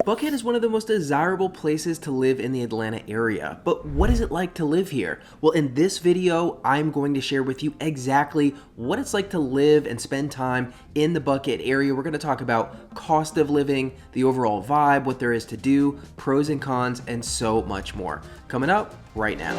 Buckhead is one of the most desirable places to live in the Atlanta area, but what is it like to live here? Well, in this video, I'm going to share with you exactly what it's like to live and spend time in the Buckhead area. We're going to talk about cost of living, the overall vibe, what there is to do, pros and cons, and so much more. Coming up right now.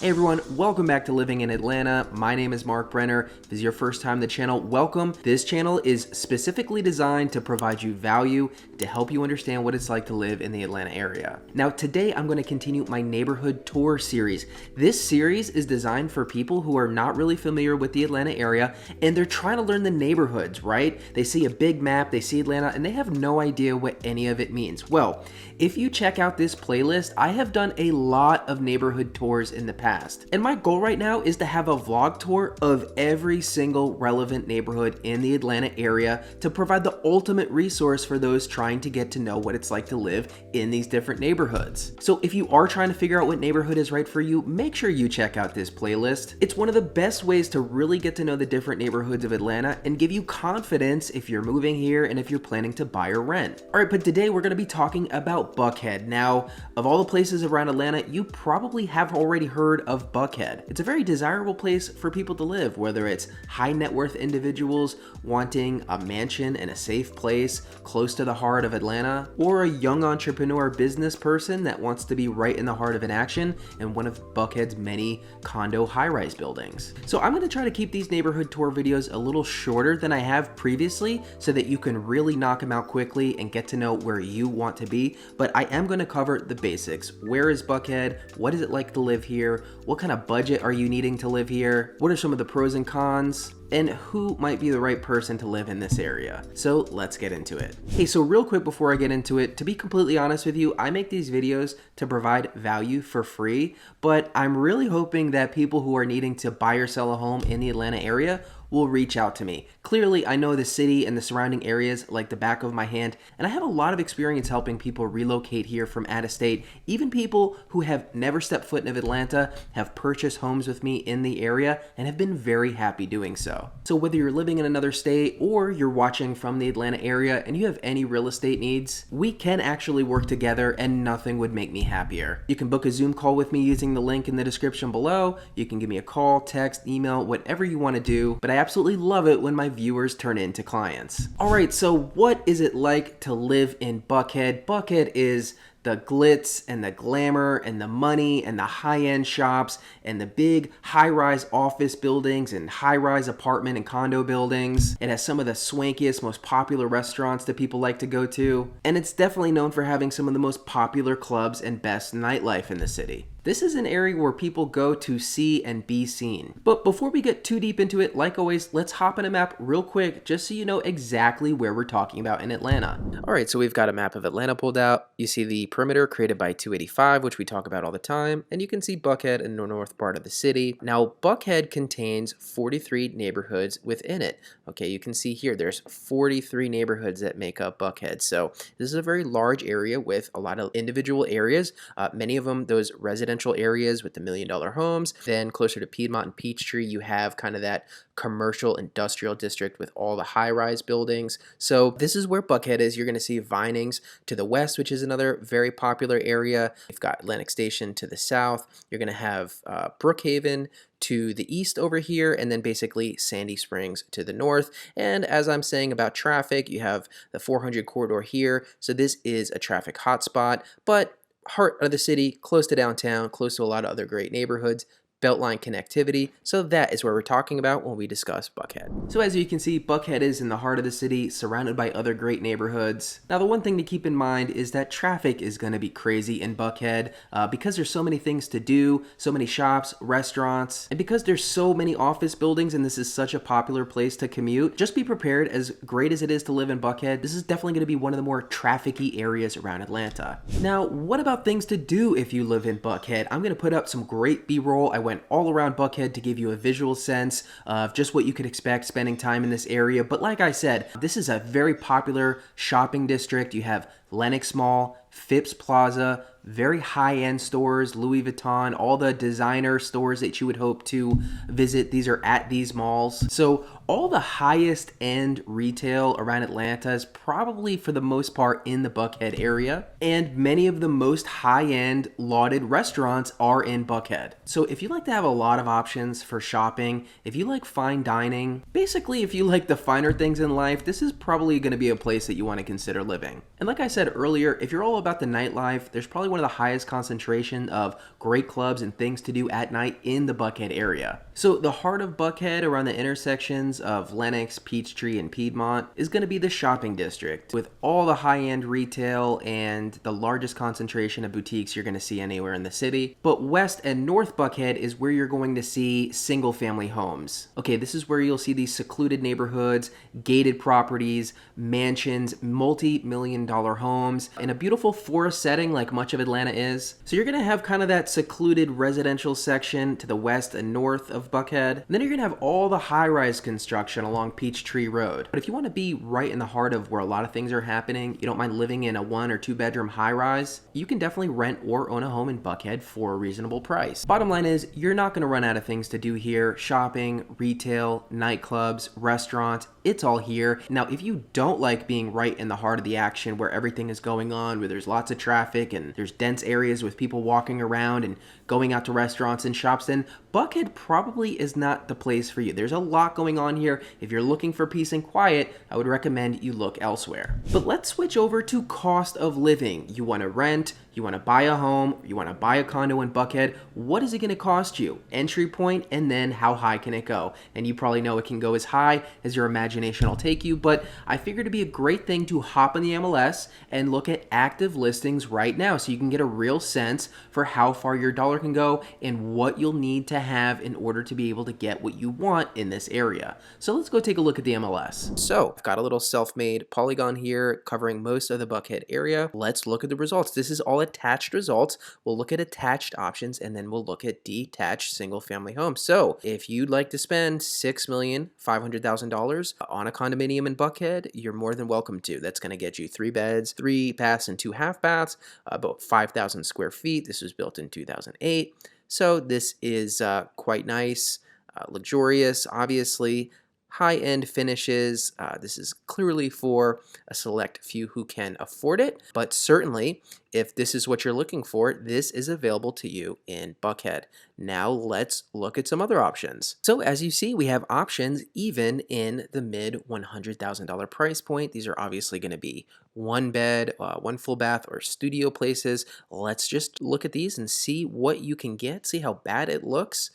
Hey everyone, welcome back to Living in Atlanta. My name is Mark Brenner. If this is your first time on the channel, welcome. This channel is specifically designed to provide you value, to help you understand what it's like to live in the Atlanta area. Now today I'm going to continue my neighborhood tour series. This series is designed for people who are not really familiar with the Atlanta area and they're trying to learn the neighborhoods, right? They see a big map, they see Atlanta, and they have no idea what any of it means. Well, if you check out this playlist, I have done a lot of neighborhood tours in the past. And my goal right now is to have a vlog tour of every single relevant neighborhood in the Atlanta area to provide the ultimate resource for those trying to get to know what it's like to live in these different neighborhoods. So if you are trying to figure out what neighborhood is right for you, make sure you check out this playlist. It's one of the best ways to really get to know the different neighborhoods of Atlanta and give you confidence if you're moving here and if you're planning to buy or rent. All right, but today we're going to be talking about Buckhead. Now, of all the places around Atlanta, you probably have already heard of Buckhead. It's a very desirable place for people to live, whether it's high net worth individuals wanting a mansion and a safe place close to the heart of Atlanta, or a young entrepreneur business person that wants to be right in the heart of an action in one of Buckhead's many condo high-rise buildings. So I'm going to try to keep these neighborhood tour videos a little shorter than I have previously so that you can really knock them out quickly and get to know where you want to be. But I am going to cover the basics. Where is Buckhead? What is it like to live here? What kind of budget are you needing to live here? What are some of the pros and cons? And who might be the right person to live in this area? So let's get into it. Hey, so real quick before I get into it, to be completely honest with you, I make these videos to provide value for free, but I'm really hoping that people who are needing to buy or sell a home in the Atlanta area will reach out to me. Clearly, I know the city and the surrounding areas like the back of my hand, and I have a lot of experience helping people relocate here from out of state. Even people who have never stepped foot in Atlanta have purchased homes with me in the area and have been very happy doing so. So whether you're living in another state or you're watching from the Atlanta area and you have any real estate needs, we can actually work together and nothing would make me happier. You can book a Zoom call with me using the link in the description below. You can give me a call, text, email, whatever you want to do, but I absolutely love it when my viewers turn into clients. All right, so what is it like to live in Buckhead? Buckhead is the glitz and the glamour and the money and the high-end shops and the big high-rise office buildings and high-rise apartment and condo buildings. It has some of the swankiest, most popular restaurants that people like to go to. And it's definitely known for having some of the most popular clubs and best nightlife in the city. This is an area where people go to see and be seen. But before we get too deep into it, like always, let's hop on a map real quick just so you know exactly where we're talking about in Atlanta. All right, so we've got a map of Atlanta pulled out. You see the perimeter created by 285, which we talk about all the time, and you can see Buckhead in the north part of the city. Now, Buckhead contains 43 neighborhoods within it. Okay, you can see here there's 43 neighborhoods that make up Buckhead. So this is a very large area with a lot of individual areas, many of them those residential areas with the $1 million homes. Then closer to Piedmont and Peachtree, you have kind of that commercial industrial district with all the high-rise buildings. So this is where Buckhead is. You're going to see Vinings to the west, which is another very popular area. You've got Atlantic Station to the south. You're going to have Brookhaven to the east over here, and then basically Sandy Springs to the north. And as I'm saying about traffic, you have the 400 corridor here. So this is a traffic hotspot, but heart of the city, close to downtown, close to a lot of other great neighborhoods. Beltline connectivity. So that is where we're talking about when we discuss Buckhead. So as you can see, Buckhead is in the heart of the city, surrounded by other great neighborhoods. Now, the one thing to keep in mind is that traffic is going to be crazy in Buckhead because there's so many things to do, so many shops, restaurants, and because there's so many office buildings and this is such a popular place to commute. Just be prepared. As great as it is to live in Buckhead, this is definitely going to be one of the more traffic-y areas around Atlanta. Now, what about things to do if you live in Buckhead? I'm going to put up some great B-roll. I went all around Buckhead to give you a visual sense of just what you could expect spending time in this area. But like I said, this is a very popular shopping district. You have Lenox Mall, Phipps Plaza, very high-end stores, Louis Vuitton, all the designer stores that you would hope to visit. These are at these malls. So all the highest end retail around Atlanta is probably for the most part in the Buckhead area. And many of the most high-end lauded restaurants are in Buckhead. So if you like to have a lot of options for shopping, if you like fine dining, basically if you like the finer things in life, this is probably going to be a place that you want to consider living. And like I said earlier, if you're all about the nightlife, there's probably one of the highest concentration of great clubs and things to do at night in the Buckhead area. So the heart of Buckhead, around the intersections of Lenox, Peachtree, and Piedmont, is going to be the shopping district with all the high-end retail and the largest concentration of boutiques you're going to see anywhere in the city. But west and north Buckhead is where you're going to see single-family homes. Okay, this is where you'll see these secluded neighborhoods, gated properties, mansions, multi-million-dollar homes in a beautiful forest setting like much of Atlanta is. So you're going to have kind of that secluded residential section to the west and north of Buckhead. And then you're going to have all the high-rise construction along Peachtree Road. But if you want to be right in the heart of where a lot of things are happening, you don't mind living in a 1 or 2 bedroom high-rise, you can definitely rent or own a home in Buckhead for a reasonable price. Bottom line is, you're not going to run out of things to do here. Shopping, retail, nightclubs, restaurants, it's all here. Now, if you don't like being right in the heart of the action where everything is going on, where there's lots of traffic and there's dense areas with people walking around and going out to restaurants and shops, then Buckhead probably is not the place for you. There's a lot going on here. If you're looking for peace and quiet, I would recommend you look elsewhere. But let's switch over to cost of living. You want to rent, you want to buy a home, you want to buy a condo in Buckhead. What is it going to cost you? Entry point, and then how high can it go? And you probably know it can go as high as your imagination will take you, but I figured it'd be a great thing to hop on the MLS and look at active listings right now so you can get a real sense for how far your dollar can go and what you'll need to have in order to be able to get what you want in this area. So let's go take a look at the MLS. So I've got a little self-made polygon here covering most of the Buckhead area. Let's look at the results. This is all attached results. We'll look at attached options and then we'll look at detached single family homes. So if you'd like to spend $6,500,000 on a condominium in Buckhead, you're more than welcome to. That's going to get you 3 beds, 3 baths, and 2 half baths, about 5,000 square feet. This was built in 2008. So this is quite nice, luxurious, obviously, high-end finishes. This is clearly for a select few who can afford it, but certainly if this is what you're looking for, this is available to you in Buckhead. Now let's look at some other options. So as you see, we have options even in the mid $100,000 price point. These are obviously going to be 1 bed, 1 full bath, or studio places. Let's just look at these and see what you can get, see how bad it looks.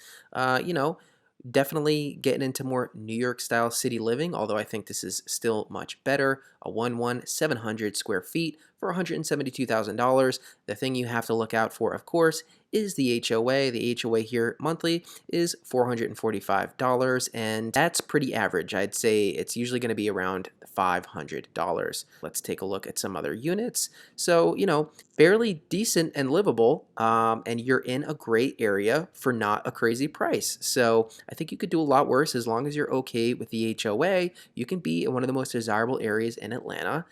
Definitely getting into more New York style city living, although I think this is still much better. A 700 square feet for $172,000. The thing you have to look out for, of course, is the HOA. The HOA here monthly is $445, and that's pretty average. I'd say it's usually going to be around $500. Let's take a look at some other units. So, fairly decent and livable, and you're in a great area for not a crazy price. So I think you could do a lot worse. As long as you're okay with the HOA, you can be in one of the most desirable areas in Atlanta,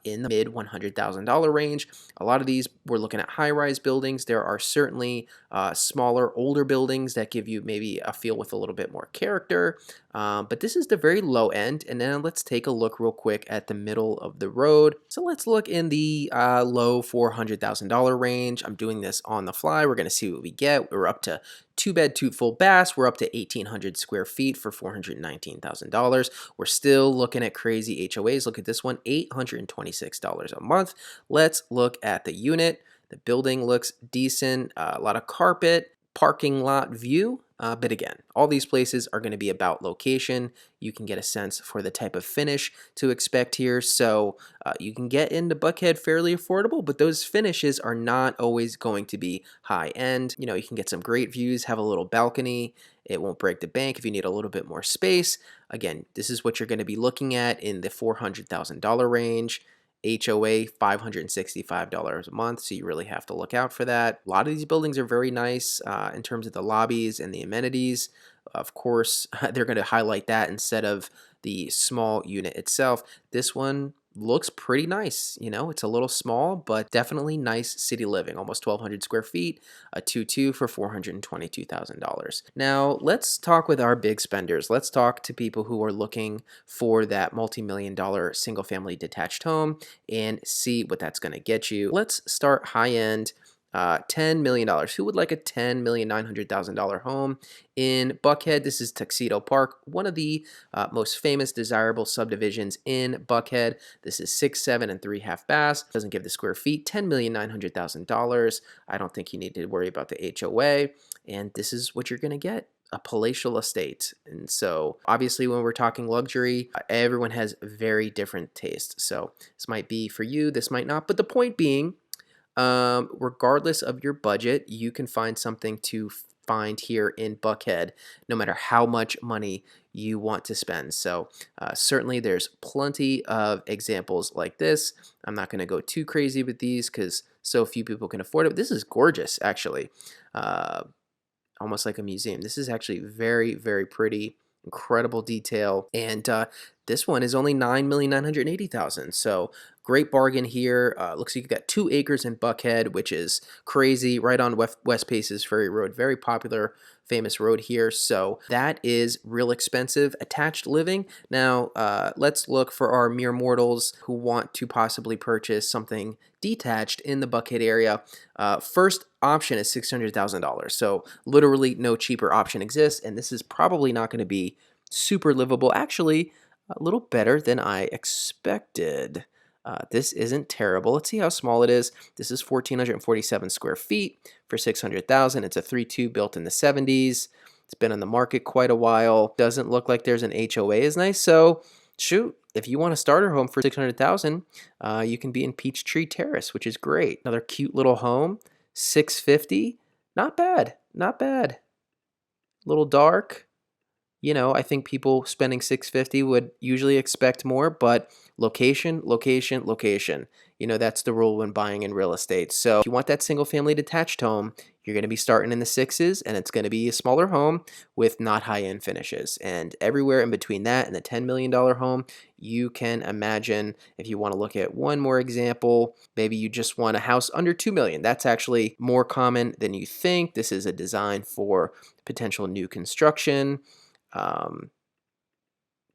in the mid $100,000 range. A lot of these, we're looking at high-rise buildings. There are certainly smaller, older buildings that give you maybe a feel with a little bit more character. But this is the very low end. And then let's take a look real quick at the middle of the road. So let's look in the low $400,000 range. I'm doing this on the fly. We're going to see what we get. We're up to 2 bed, 2 full baths. We're up to 1,800 square feet for $419,000. We're still looking at crazy HOAs. Look at this one, $826 a month. Let's look at the unit. The building looks decent, a lot of carpet, parking lot view. But again, all these places are going to be about location. You can get a sense for the type of finish to expect here. So you can get into Buckhead fairly affordable, but those finishes are not always going to be high end. You can get some great views, have a little balcony. It won't break the bank if you need a little bit more space. Again, this is what you're going to be looking at in the $400,000 range. HOA, $565 a month, so you really have to look out for that. A lot of these buildings are very nice in terms of the lobbies and the amenities. Of course, they're going to highlight that instead of the small unit itself. This one, looks pretty nice. You know, it's a little small, but definitely nice city living. Almost 1,200 square feet, a 2-2 for $422,000. Now, let's talk with our big spenders. Let's talk to people who are looking for that multi-million dollar single family detached home and see what that's going to get you. Let's start high end. $10 million. Who would like a $10,900,000 home in Buckhead? This is Tuxedo Park, one of the most famous desirable subdivisions in Buckhead. This is 6, 7, and 3.5 baths. Doesn't give the square feet. $10,900,000. I don't think you need to worry about the HOA. And this is what you're going to get. A palatial estate. And so obviously when we're talking luxury, everyone has very different tastes. So this might be for you, this might not. But the point being, regardless of your budget, you can find something to find here in Buckhead, no matter how much money you want to spend. So certainly there's plenty of examples like this. I'm not going to go too crazy with these because so few people can afford it. This is gorgeous, actually. Almost like a museum. This is actually very, very pretty. Incredible detail. And this one is only $9,980,000. So great bargain here. Looks like you got 2 acres in Buckhead, which is crazy, right on West Paces Ferry Road. Very popular, famous road here. So that is real expensive. Attached living. Now let's look for our mere mortals who want to possibly purchase something detached in the Buckhead area. First option is $600,000. So literally no cheaper option exists. And this is probably not going to be super livable. Actually, a little better than I expected. This isn't terrible. Let's see how small it is. This is 1,447 square feet for $600,000. It's a 3-2 built in the 70s. It's been on the market quite a while. Doesn't look like there's an HOA is nice. So shoot, if you want a starter home for $600,000, you can be in Peachtree Terrace, which is great. Another cute little home, $650. Not bad, not bad. A little dark. You know, I think people spending $650 would usually expect more, but location, location, location. You know, that's the rule when buying in real estate. So if you want that single family detached home, you're going to be starting in the 6s, and it's going to be a smaller home with not high-end finishes. And everywhere in between that and the $10 million home, you can imagine. If you want to look at one more example, maybe you just want a house under $2 million. That's actually more common than you think. This is a design for potential new construction.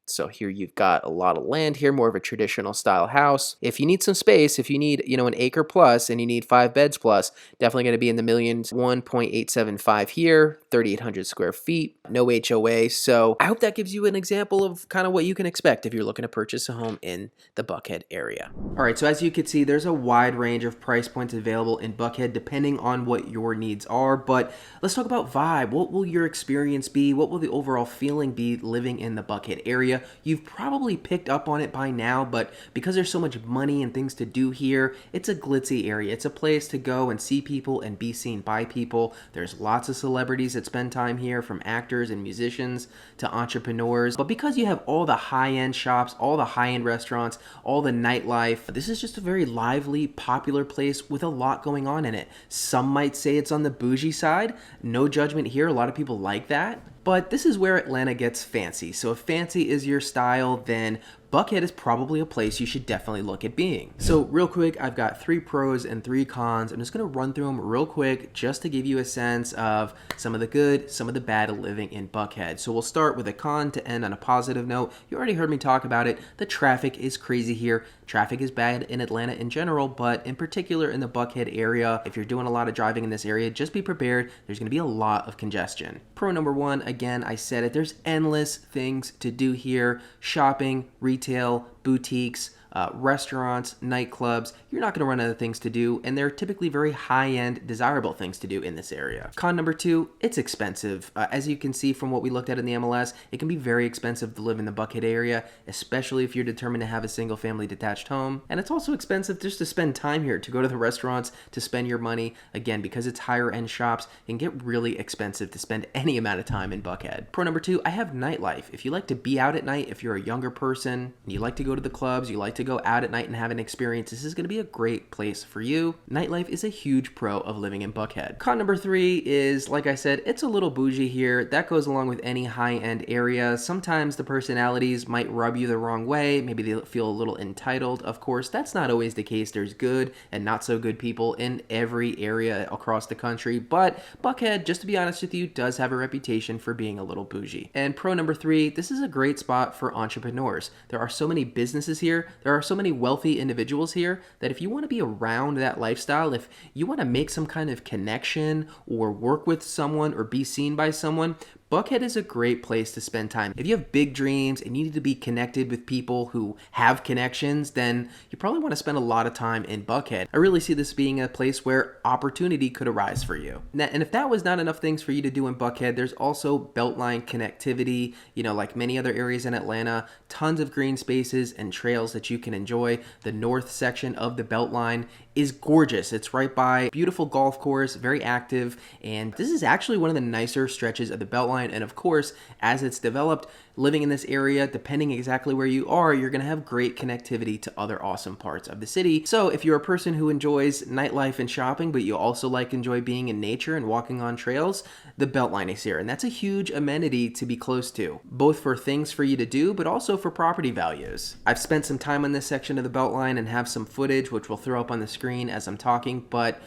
So here you've got a lot of land here, more of a traditional style house. If you need some space, if you need, you know, an acre plus and you need 5 beds plus, definitely going to be in the millions. 1.875 here, 3,800 square feet, no HOA. So I hope that gives you an example of kind of what you can expect if you're looking to purchase a home in the Buckhead area. All right, so as you can see, there's a wide range of price points available in Buckhead depending on what your needs are. But let's talk about vibe. What will your experience be? What will the overall feeling be living in the Buckhead area? You've probably picked up on it by now, but because there's so much money and things to do here, it's a glitzy area. It's a place to go and see people and be seen by people. There's lots of celebrities that spend time here, from actors and musicians to entrepreneurs. But because you have all the high-end shops, all the high-end restaurants, all the nightlife, this is just a very lively, popular place with a lot going on in it. Some might say it's on the bougie side. No judgment here. A lot of people like that. But this is where Atlanta gets fancy. So if fancy is your style, then Buckhead is probably a place you should definitely look at being. So real quick, I've got 3 pros and 3 cons. I'm just gonna run through them real quick just to give you a sense of some of the good, some of the bad of living in Buckhead. So we'll start with a con to end on a positive note. You already heard me talk about it. The traffic is crazy here. Traffic is bad in Atlanta in general, but in particular in the Buckhead area. If you're doing a lot of driving in this area, just be prepared. There's gonna be a lot of congestion. Pro number 1, again, I said it, there's endless things to do here. Shopping, retail, boutiques, restaurants, nightclubs. You're not going to run out of things to do, and they're typically very high-end, desirable things to do in this area. Con number 2, it's expensive. As you can see from what we looked at in the MLS, it can be very expensive to live in the Buckhead area, especially if you're determined to have a single-family detached home. And it's also expensive just to spend time here, to go to the restaurants, to spend your money. Again, because it's higher-end shops, it can get really expensive to spend any amount of time in Buckhead. Pro number 2, I have nightlife. If you like to be out at night, if you're a younger person, and you like to go to the clubs, you like to to go out at night and have an experience, this is going to be a great place for you. Nightlife is a huge pro of living in Buckhead. Con number 3 is, like I said, it's a little bougie here. That goes along with any high-end area. Sometimes the personalities might rub you the wrong way. Maybe they feel a little entitled. Of course, that's not always the case. There's good and not so good people in every area across the country, but Buckhead, just to be honest with you, does have a reputation for being a little bougie. And pro number 3, this is a great spot for entrepreneurs. There are so many businesses here, there are so many wealthy individuals here, that if you want to be around that lifestyle, if you want to make some kind of connection or work with someone or be seen by someone, Buckhead is a great place to spend time. If you have big dreams and you need to be connected with people who have connections, then you probably want to spend a lot of time in Buckhead. I really see this being a place where opportunity could arise for you. And if that was not enough things for you to do in Buckhead, there's also Beltline connectivity, like many other areas in Atlanta, tons of green spaces and trails that you can enjoy. The north section of the Beltline is gorgeous. It's right by a beautiful golf course, very active, and this is actually one of the nicer stretches of the Beltline. And of course, as it's developed, living in this area, depending exactly where you are, you're going to have great connectivity to other awesome parts of the city. So if you're a person who enjoys nightlife and shopping, but you also enjoy being in nature and walking on trails, the Beltline is here. And that's a huge amenity to be close to, both for things for you to do, but also for property values. I've spent some time on this section of the Beltline and have some footage, which we'll throw up on the screen as I'm talking, but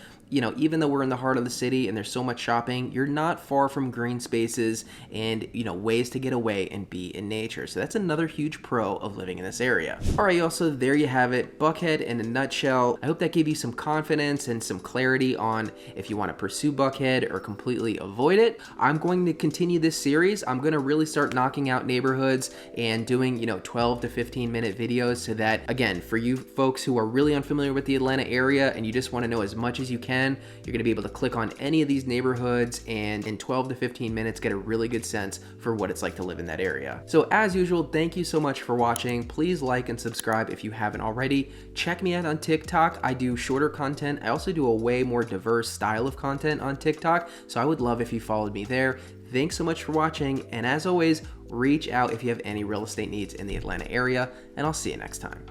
even though we're in the heart of the city and there's so much shopping, you're not far from green spaces and, ways to get away and be in nature. So that's another huge pro of living in this area. All right, y'all, so there you have it. Buckhead in a nutshell. I hope that gave you some confidence and some clarity on if you want to pursue Buckhead or completely avoid it. I'm going to continue this series. I'm going to really start knocking out neighborhoods and doing, 12 to 15 minute videos so that, again, for you folks who are really unfamiliar with the Atlanta area and you just want to know as much as you can, you're going to be able to click on any of these neighborhoods and in 12 to 15 minutes get a really good sense for what it's like to live in that area. So as usual, thank you so much for watching. Please like and subscribe if you haven't already. Check me out on TikTok. I do shorter content. I also do a way more diverse style of content on TikTok, so I would love if you followed me there. Thanks so much for watching, and as always, reach out if you have any real estate needs in the Atlanta area, and I'll see you next time.